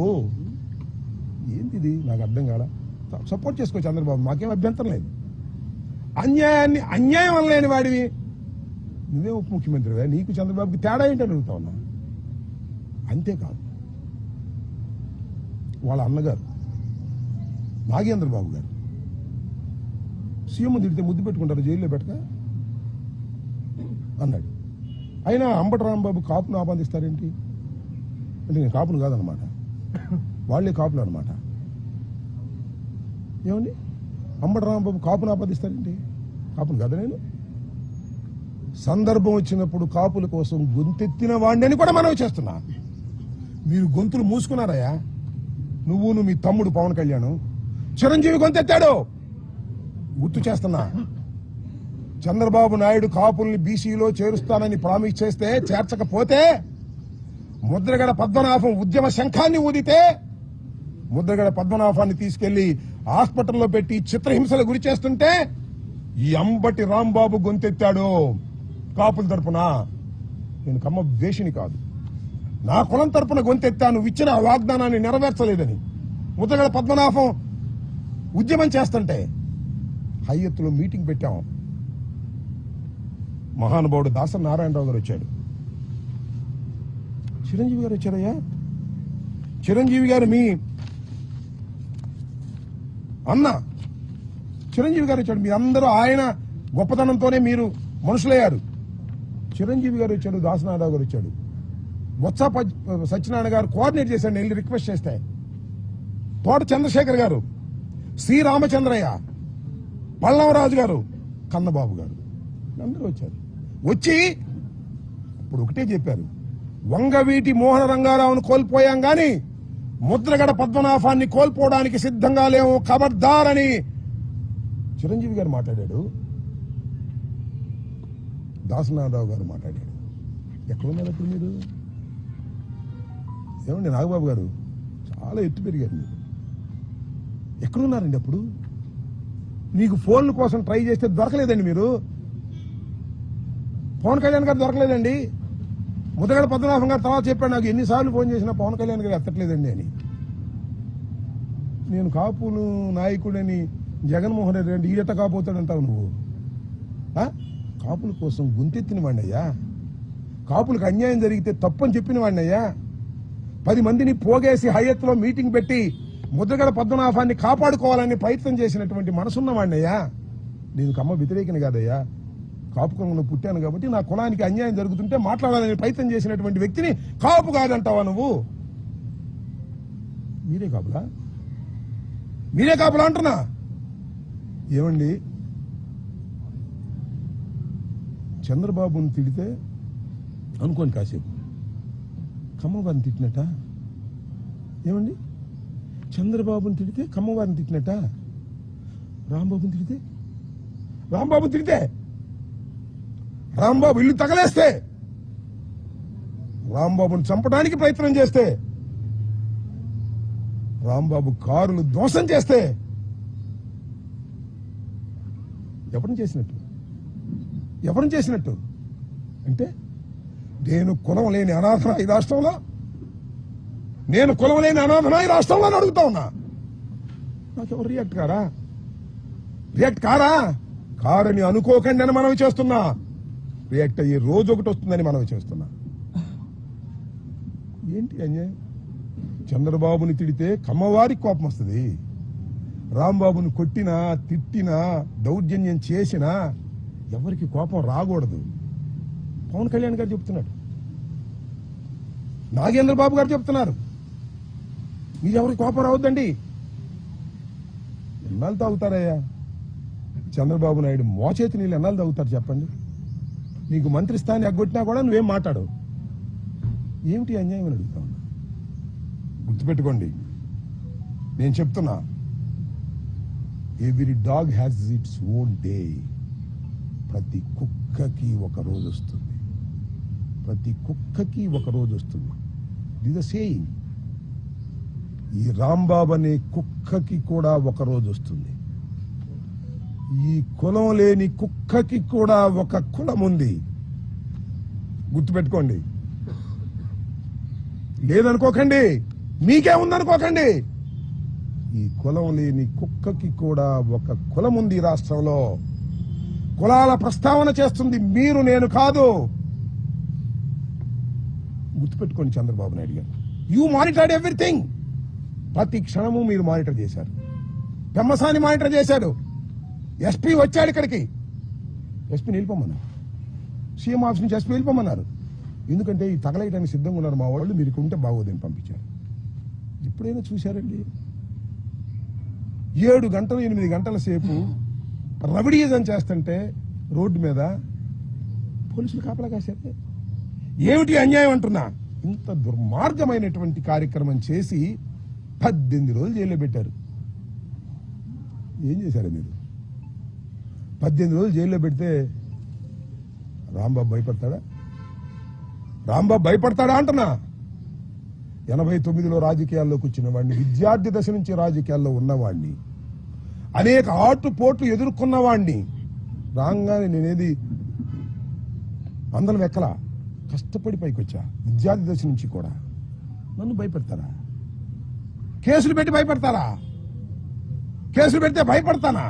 ఓ ఏంది ఇది నాకు అర్థం కాల. సపోర్ట్ చేసుకో చంద్రబాబు, మాకేం అభ్యంతరం లేదు. అన్యాయం అనలేని వాడివి నువ్వే ఉప ముఖ్యమంత్రివే, నీకు చంద్రబాబుకి తేడా ఏంటని అడుగుతా ఉన్నా. అంతేకాదు వాళ్ళ అన్నగారు నాగేంద్రబాబు గారు సీఎం తిడితే ముద్దు పెట్టుకుంటారు, జైల్లో పెట్టక అన్నాడు. అయినా అంబటి రాంబాబు కాపును ఆపాదిస్తారేంటి అంటే నేను కాపును కాదనమాట, వాళ్ళే కాపులు అనమాట. ఏమండి అంబటి రాంబాబు కాపును ఆపాదిస్తారేంటి? కాపును కదా నేను. సందర్భం వచ్చినప్పుడు కాపుల కోసం గొంతెత్తిన వాడిని అని కూడా మనవి చేస్తున్నా. మీరు గొంతులు మూసుకున్నారయ్యా. నువ్వు మీ తమ్ముడు పవన్ కళ్యాణ్ చిరంజీవి గొంతెత్తాడు, గుర్తు చేస్తున్నా. చంద్రబాబు నాయుడు కాపుల్ని బీసీలో చేరుస్తానని ప్రామిస్ చేస్తే చేర్చకపోతే ముద్రగడ పద్మనాభం ఉద్యమ శంఖాన్ని ఊదితే ముద్రగడ పద్మనాభాన్ని తీసుకెళ్లి హాస్పిటల్లో పెట్టి చిత్రహింసలు గురి చేస్తుంటే ఈ అంబటి రాంబాబు గొంతెత్తాడు కాపుల తరపున. నేను కమ్మ ద్వేషిని కాదు, నా కులం తరపున గొంతెత్తాను. నువ్వు ఇచ్చిన ఆ వాగ్దానాన్ని నెరవేర్చలేదని ముద్రగడ పద్మనాభం ఉద్యమం చేస్తుంటే హైయత్తులో మీటింగ్ పెట్టాం. మహానుభావుడు దాసరి నారాయణరావు గారు వచ్చాడు, చిరంజీవి గారు వచ్చారయ్యా. చిరంజీవి గారు మీ అన్న చిరంజీవి గారు వచ్చాడు. మీ అందరూ ఆయన గొప్పతనంతోనే మీరు మనుషులయ్యారు. చిరంజీవి గారు వచ్చాడు, దాసనారాయణ గారు వచ్చాడు, బొత్స సత్యనారాయణ గారు కోఆర్డినేట్ చేశాడు. వెళ్ళి రిక్వెస్ట్ చేస్తే తోట చంద్రశేఖర్ గారు, సి రామచంద్రయ్య, పల్లవరాజు గారు, కన్నబాబు గారు అందరూ వచ్చారు. వచ్చి ఇప్పుడు ఒకటే చెప్పారు, వంగవీటి మోహన రంగారావును కోల్పోయాం గాని ముద్రగడ పద్మనాభాన్ని కోల్పోవడానికి సిద్ధంగా లేవు, ఖబర్దారని చిరంజీవి గారు మాట్లాడాడు, దాసనారాయణరావు గారు మాట్లాడాడు. ఎక్కడున్నారు అప్పుడు మీరు? ఏమండి నాగబాబు గారు, చాలా ఎత్తు పెరిగారు మీరు. ఎక్కడున్నారండి అప్పుడు? మీకు ఫోన్ల కోసం ట్రై చేస్తే దొరకలేదండి మీరు. పవన్ కళ్యాణ్ గారు దొరకలేదండి. ముద్రగడ పద్మనాభం గారు తర్వాత చెప్పాడు నాకు, ఎన్నిసార్లు ఫోన్ చేసినా పవన్ కళ్యాణ్ గారు ఎత్తట్లేదండి అని. నేను కాపులు నాయకుడని జగన్మోహన్ రెడ్డి అంటే ఈడెట్ట కాపోతాడంటావు నువ్వు. కాపుల కోసం గొంతెత్తిన వాడినయ్యా, కాపులకు అన్యాయం జరిగితే తప్పని చెప్పిన వాడినయ్యా. 10 మందిని పోగేసి హయత్లో మీటింగ్ పెట్టి ముద్రగడ పద్మనాభాన్ని కాపాడుకోవాలని ప్రయత్నం చేసినటువంటి మనసున్న వాడినయ్యా. నేను కమ్మ వ్యతిరేకని కాదయ్యా, కాపు కులంలో పుట్టాను కాబట్టి నా కులానికి అన్యాయం జరుగుతుంటే మాట్లాడాలని ప్రయత్నం చేసినటువంటి వ్యక్తిని కాపు కాదంటావా నువ్వు? మీరే కాపులా? మీరే కాపులా అంటున్నా. ఏమండి చంద్రబాబుని తిడితే అనుకోని కాసేపు కమ్మవారిని తిట్టినట్ట. ఏమండి చంద్రబాబుని తిడితే కమ్మవారిని తిట్టినట్ట. రాంబాబుని తిడితే రాంబాబు ఇల్లు తగలేస్తే, రాంబాబుని చంపడానికి ప్రయత్నం చేస్తే, రాంబాబు కారులు ధ్వంసం చేస్తే ఎవరిని చేసినట్టు అంటే నేను కులం లేని అనాథన ఈ రాష్ట్రంలో, నేను కులం లేని అనాథన ఈ రాష్ట్రంలో అని అడుగుతా ఉన్నా. నాకెవరు రియాక్ట్ కారని అనుకోకండి అని మనవి చేస్తున్నా. రియాక్ట్ అయ్యే రోజు ఒకటి వస్తుందని మనవి చేస్తున్నా. ఏంటి అన్యాయం? చంద్రబాబుని తిడితే కమ్మవారికి కోపం వస్తుంది, రాంబాబుని కొట్టినా తిట్టినా దౌర్జన్యం చేసినా ఎవరికి కోపం రాకూడదు. పవన్ కళ్యాణ్ గారు చెప్తున్నాడు, నాగేంద్రబాబు గారు చెప్తున్నారు, మీరెవరికి కోపం రావద్దండి. ఎన్నాళ్ళు తాగుతారయ్యా చంద్రబాబు నాయుడు మోచేతి నీళ్ళు? ఎన్నాళ్ళు తాగుతారు చెప్పండి? నీకు మంత్రి స్థానాన్ని ఎగ్గొట్టినా కూడా నువ్వేం మాట్లాడు. ఏమిటి అన్యాయం అని అడుగుతా ఉన్నా. గుర్తుపెట్టుకోండి, నేను చెప్తున్నా, every dog has its own day. ప్రతి కుక్కకి ఒక రోజు వస్తుంది, దిస్ ద సేయింగ్. ఈ రాంబాబు అనే కుక్కకి కూడా ఒక రోజు వస్తుంది. ఈ కులం లేని కుక్కకి కూడా ఒక కులం ఉంది, గుర్తుపెట్టుకోండి. లేదనుకోకండి. మీకే ఉందనుకోకండి. ఈ కులం లేని కుక్కకి కూడా ఒక కులం ఉంది ఈ రాష్ట్రంలో. కులాల ప్రస్తావన చేస్తుంది మీరు, నేను కాదు. గుర్తుపెట్టుకోండి చంద్రబాబు నాయుడు గారు. You monitored everything. ప్రతి క్షణము మీరు మానిటర్ చేశారు. పెమ్మసాని మానిటర్ చేశాడు. ఎస్పీ వచ్చాడు ఇక్కడికి, ఎస్పీని వెళ్ళిపోమన్నారు. సీఎం ఆఫీస్ నుంచి ఎస్పీ వెళ్ళిపోమన్నారు. ఎందుకంటే ఈ తగలేయడానికి సిద్ధంగా ఉన్నారు మా వాళ్ళు, మీరు ఉంటే బాగోదని పంపించారు. ఎప్పుడైనా చూశారండి 7 గంటలు 8 గంటల సేపు రవిడీజం చేస్తుంటే రోడ్డు మీద పోలీసులు కాపలా కాశారు. ఏమిటి అన్యాయం అంటున్నా. ఇంత దుర్మార్గమైనటువంటి కార్యక్రమం చేసి 18 రోజులు జైల్లో పెట్టారు. ఏం చేశారు మీరు? 18 రోజులు జైల్లో పెడితే రాంబాబు భయపడతాడా? రాంబాబు భయపడతాడా అంటున్నా. 89లో రాజకీయాల్లోకి వచ్చిన వాడిని, విద్యార్థి దశ నుంచి రాజకీయాల్లో ఉన్నవాడిని, అనేక ఆటుపోట్లు ఎదుర్కొన్నవాడిని. రాగానే నేనేది అందరం ఎక్కలా, కష్టపడి పైకి వచ్చా. విద్యార్థి దశ నుంచి కూడా నన్ను భయపెడతారా? కేసులు పెట్టి భయపెడతారా? కేసులు పెడితే భయపడతానా?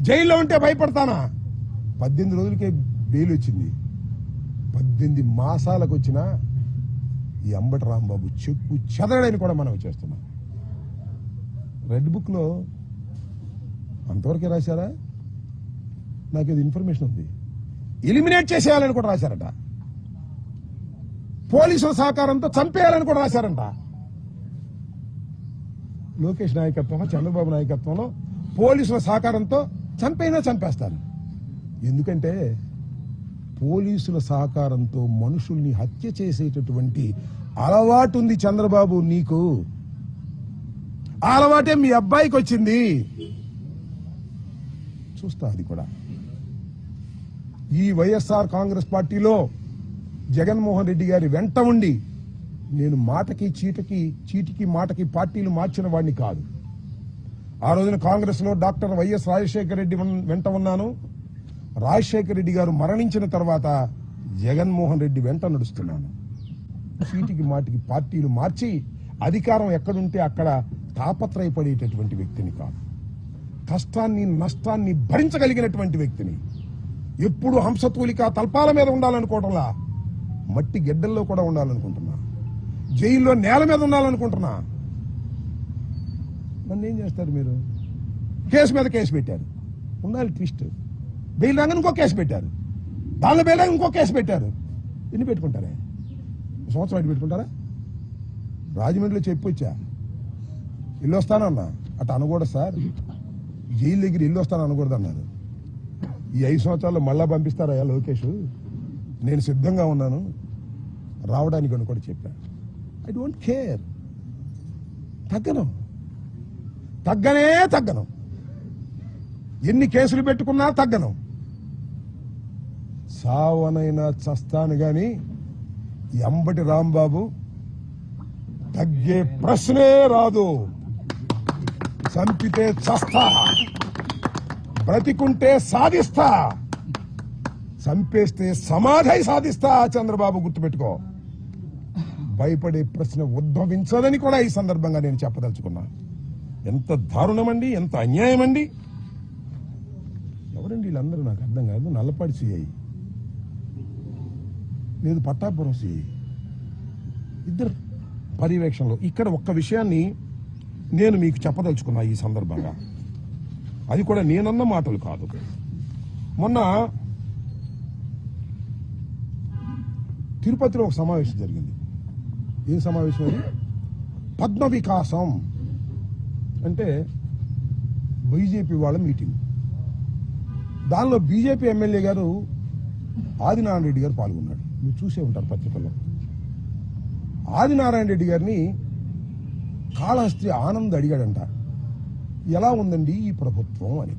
జైల్లో ఉంటే భయపడతానా? 18 రోజులకే బెయిల్ వచ్చింది. 18 మాసాలకు వచ్చిన ఈ అంబటి రాంబాబు చెక్కు చెదరడని కూడా మనం చేస్తున్నాం. రెడ్ బుక్ లో అంతవరకే రాశారా? నాకు ఇది ఇన్ఫర్మేషన్ ఉంది. ఎలిమినేట్ చేసేయాలని కూడా రాశారట. పోలీసుల సహకారంతో చంపేయాలని కూడా రాశారంట. లోకేష్ నాయకత్వంలో, చంద్రబాబు నాయకత్వంలో పోలీసుల సహకారంతో చంపైనా చంపేస్తారు. ఎందుకంటే పోలీసుల సహకారంతో మనుషుల్ని హత్య చేసేటటువంటి అలవాటు ఉంది చంద్రబాబు నీకు. ఆ అలవాటే మీ అబ్బాయికి వచ్చింది. చూస్తా అది కూడా. ఈ వైఎస్ఆర్ కాంగ్రెస్ పార్టీలో జగన్మోహన్ రెడ్డి గారి వెంట ఉండి నేను మాటకి చీటికి మాటకి పార్టీలు మార్చిన వాడిని కాదు. ఆ రోజున కాంగ్రెస్ లో డాక్టర్ వైఎస్ రాజశేఖర రెడ్డి వెంట ఉన్నాను. రాజశేఖర రెడ్డి గారు మరణించిన తర్వాత జగన్మోహన్ రెడ్డి వెంట నడుస్తున్నాను. చీటికి మాటికి పార్టీలు మార్చి అధికారం ఎక్కడుంటే అక్కడ తాపత్రయపడేటటువంటి వ్యక్తిని కాదు. కష్టాన్ని నష్టాన్ని భరించగలిగినటువంటి వ్యక్తిని. ఎప్పుడు హంసతూలిక తల్పాల మీద ఉండాలనుకోవటంలా మట్టి గెడ్డల్లో కూడా ఉండాలనుకుంటున్నా. జైల్లో నేల మీద ఉండాలనుకుంటున్నా. నన్ను ఏం చేస్తారు మీరు? కేసు మీద కేసు పెట్టారు. ఉండాలి ట్విస్ట్. బెయిల్ రాగానే ఇంకో కేసు పెట్టారు. దానిలో బెయిల్ రాగా ఇంకో కేసు పెట్టారు. ఎన్ని పెట్టుకుంటారే? సంవత్సరం అటు పెట్టుకుంటారా? రాజమండ్రిలో చెప్పొచ్చా ఇల్లు వస్తానన్నా, అటు అనకూడదు సార్. జైలు దగ్గర ఇల్లు వస్తాను అనకూడదు అన్నారు. ఈ 5 సంవత్సరాల్లో మళ్ళా పంపిస్తారా లోకేష్? నేను సిద్ధంగా ఉన్నాను రావడానికి అని కూడా చెప్పా. I don't care. తగ్గను. ఎన్ని కేసులు పెట్టుకున్నా తగ్గను. సావనైనా చస్తాను గాని ఈ అంబటి రాంబాబు తగ్గే ప్రశ్నే రాదు. చంపితే చస్తా, బ్రతికుంటే సాధిస్తా, చంపేస్తే సమాధి సాధిస్తా. చంద్రబాబు గుర్తుపెట్టుకో. భయపడే ప్రశ్న ఉద్భవించదని కూడా ఈ సందర్భంగా నేను చెప్పదలుచుకున్నా. ఎంత దారుణమండి, ఎంత అన్యాయం అండి. ఎవరండి వీళ్ళందరూ? నాకు అర్థం కాదు. నల్లపాటి సిఐ లేదు, పట్టాపురం సిఐ, ఇద్దరు పర్యవేక్షణలో. ఇక్కడ ఒక్క విషయాన్ని నేను మీకు చెప్పదలుచుకున్నా ఈ సందర్భంగా. అది కూడా నేనన్న మాటలు కాదు. మొన్న తిరుపతిలో ఒక సమావేశం జరిగింది. ఏం సమావేశం అది? పద్మ వికాసం అంటే బీజేపీ వాళ్ళ మీటింగ్. దానిలో బీజేపీ ఎమ్మెల్యే గారు ఆదినారాయణ రెడ్డి గారు పాల్గొన్నాడు. మీరు చూసే ఉంటారు పత్రికల్లో. ఆదినారాయణ రెడ్డి గారిని కాళహస్తి ఆనంద్ అడిగాడంట, ఎలా ఉందండి ఈ ప్రభుత్వం అని.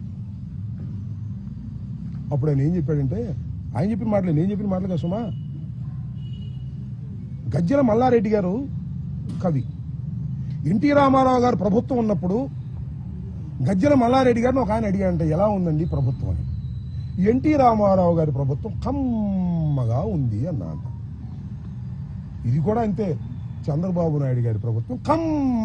అప్పుడు ఆయన ఏం చెప్పాడంటే, ఆయన చెప్పిన మాటలు నేను చెప్పిన మాటలు కదా సుమా. గజ్జల మల్లారెడ్డి గారు కవి. ఎన్టీ రామారావు గారు ప్రభుత్వం ఉన్నప్పుడు గజ్జల మల్లారెడ్డి గారిని ఒక ఆయన అడిగాడంట, ఎలా ఉందండి ప్రభుత్వం అని. ఎన్టీ రామారావు గారి ప్రభుత్వం కమ్మగా ఉంది అన్నా. ఇది కూడా అంతే. చంద్రబాబు నాయుడు గారి ప్రభుత్వం కమ్మ